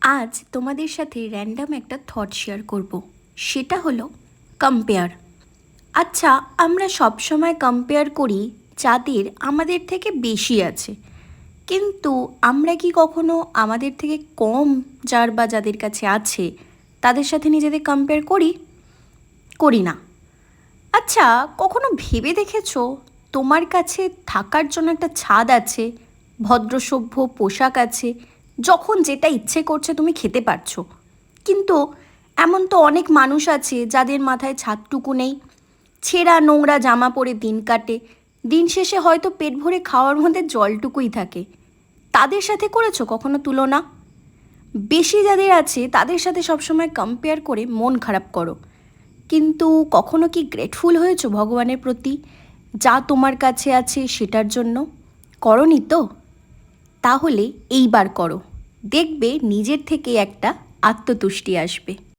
আজ তোমাদের সাথে র্যান্ডম একটা থট শেয়ার করব। সেটা হলো কম্পেয়ার। আচ্ছা, আমরা সব সময় কম্পেয়ার করি যাদের আমাদের থেকে বেশি আছে, কিন্তু আমরা কি কখনো আমাদের থেকে কম যার বা যাদের কাছে আছে তাদের সাথে নিজেদের কম্পেয়ার করি? করি না। আচ্ছা, কখনো ভেবে দেখেছো তোমার কাছে থাকার জন্য একটা ছাদ আছে, ভদ্রসভ্য পোশাক আছে, যখন যেটা ইচ্ছে করছে তুমি খেতে পারছো, কিন্তু এমন তো অনেক মানুষ আছে যাদের মাথায় ছাদটুকু নেই, ছেঁড়া নোংরা জামা পরে দিন কাটে, দিন শেষে হয়তো পেট ভরে খাওয়ার মধ্যে জলটুকুই থাকে। তাদের সাথে করেছো কখনো তুলনা? বেশি যাদের আছে তাদের সাথে সবসময় কম্পেয়ার করে মন খারাপ করো, কিন্তু কখনো কি গ্রেটফুল হয়েছো ভগবানের প্রতি যা তোমার কাছে আছে সেটার জন্য? করনি তো? তাহলে এইবার করো, দেখবে নিজের থেকে একটা আত্মতুষ্টি আসবে।